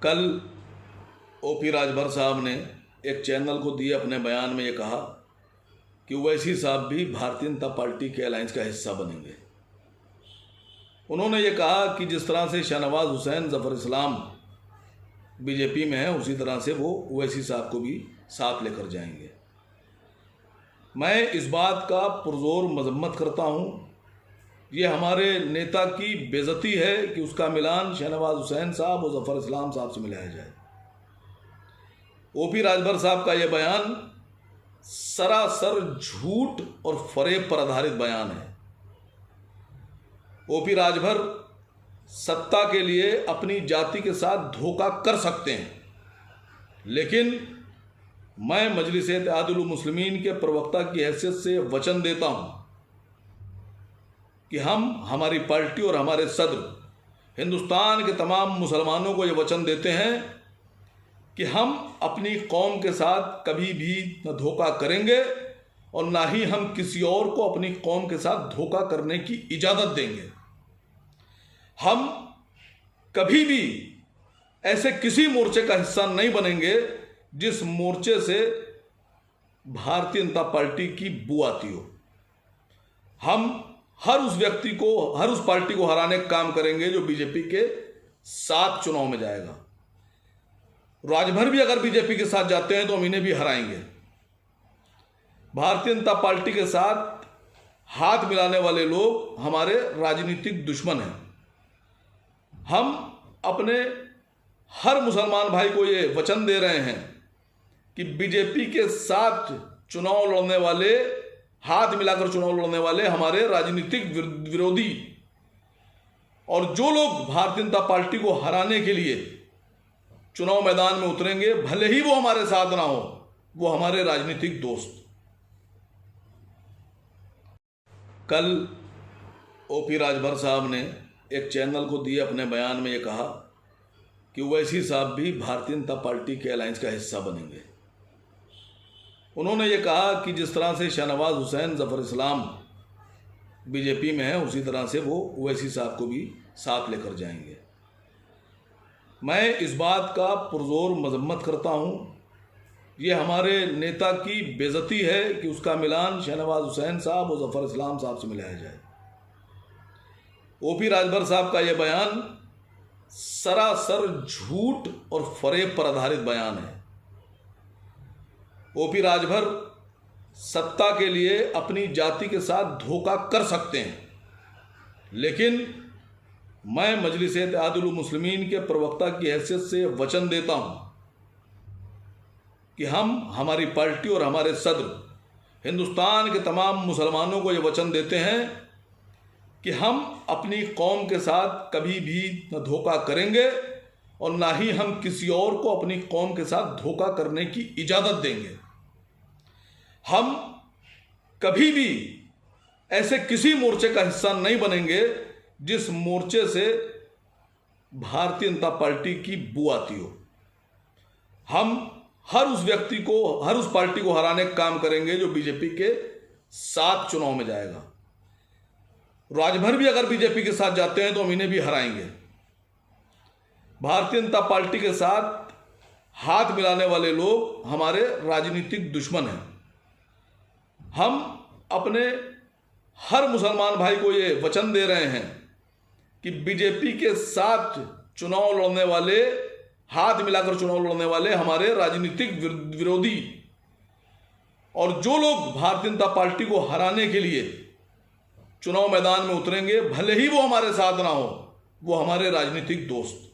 कल ओपी राजभर साहब ने एक चैनल को दिए अपने बयान में ये कहा कि ओवैसी साहब भी भारतीय जनता पार्टी के अलायंस का हिस्सा बनेंगे। उन्होंने ये कहा कि जिस तरह से शाहनवाज हुसैन, जफर इस्लाम बीजेपी में है, उसी तरह से वो ओवैसी साहब को भी साथ लेकर जाएंगे। मैं इस बात का पुरजोर मजम्मत करता हूँ। ये हमारे नेता की बेइज्जती है कि उसका मिलान शाहनवाज हुसैन साहब और जफर इस्लाम साहब से मिलाया जाए। ओपी राजभर साहब का यह बयान सरासर झूठ और फरेब पर आधारित बयान है। ओपी राजभर सत्ता के लिए अपनी जाति के साथ धोखा कर सकते हैं, लेकिन मैं मजलिस इत्तेहादुल मुस्लिमीन के प्रवक्ता की हैसियत से वचन देता हूं कि हम, हमारी पार्टी और हमारे सदर हिंदुस्तान के तमाम मुसलमानों को ये वचन देते हैं कि हम अपनी कौम के साथ कभी भी न धोखा करेंगे और ना ही हम किसी और को अपनी कौम के साथ धोखा करने की इजाज़त देंगे। हम कभी भी ऐसे किसी मोर्चे का हिस्सा नहीं बनेंगे जिस मोर्चे से भारतीय जनता पार्टी की बू आती हो। हम हर उस व्यक्ति को, हर उस पार्टी को हराने का काम करेंगे जो बीजेपी के साथ चुनाव में जाएगा। राजभर भी अगर बीजेपी के साथ जाते हैं तो हम इन्हें भी हराएंगे। भारतीय जनता पार्टी के साथ हाथ मिलाने वाले लोग हमारे राजनीतिक दुश्मन हैं। हम अपने हर मुसलमान भाई को ये वचन दे रहे हैं कि बीजेपी के साथ चुनाव लड़ने वाले, हाथ मिलाकर चुनाव लड़ने वाले हमारे राजनीतिक विरोधी, और जो लोग भारतीय जनता पार्टी को हराने के लिए चुनाव मैदान में उतरेंगे, भले ही वो हमारे साथ ना हो, वो हमारे राजनीतिक दोस्त। कल ओपी राजभर साहब ने एक चैनल को दिए अपने बयान में ये कहा कि ओवैसी साहब भी भारतीय जनता पार्टी के अलायंस का हिस्सा बनेंगे। उन्होंने ये कहा कि जिस तरह से शाहनवाज हुसैन, जफर इस्लाम बीजेपी में है, उसी तरह से वो ओवैसी साहब को भी साथ लेकर जाएंगे। मैं इस बात का पुरजोर मजम्मत करता हूँ। ये हमारे नेता की बेइज्जती है कि उसका मिलान शाहनवाज हुसैन साहब और जफर इस्लाम साहब से मिलाया जाए। ओपी राजभर साहब का यह बयान सरासर झूठ और फरेब पर आधारित बयान है। ओपी राजभर सत्ता के लिए अपनी जाति के साथ धोखा कर सकते हैं, लेकिन मैं मजलिस इत्तेहादुल मुस्लिमीन के प्रवक्ता की हैसियत से वचन देता हूं कि हम, हमारी पार्टी और हमारे सदर हिंदुस्तान के तमाम मुसलमानों को ये वचन देते हैं कि हम अपनी कौम के साथ कभी भी न धोखा करेंगे और ना ही हम किसी और को अपनी कौम के साथ धोखा करने की इजाज़त देंगे। हम कभी भी ऐसे किसी मोर्चे का हिस्सा नहीं बनेंगे जिस मोर्चे से भारतीय जनता पार्टी की बू आती हो। हम हर उस व्यक्ति को, हर उस पार्टी को हराने का काम करेंगे जो बीजेपी के साथ चुनाव में जाएगा। राजभर भी अगर बीजेपी के साथ जाते हैं तो हम इन्हें भी हराएंगे। भारतीय जनता पार्टी के साथ हाथ मिलाने वाले लोग हमारे राजनीतिक दुश्मन हैं। हम अपने हर मुसलमान भाई को ये वचन दे रहे हैं कि बीजेपी के साथ चुनाव लड़ने वाले, हाथ मिलाकर चुनाव लड़ने वाले हमारे राजनीतिक विरोधी, और जो लोग भारतीय जनता पार्टी को हराने के लिए चुनाव मैदान में उतरेंगे, भले ही वो हमारे साथ ना हो, वो हमारे राजनीतिक दोस्त।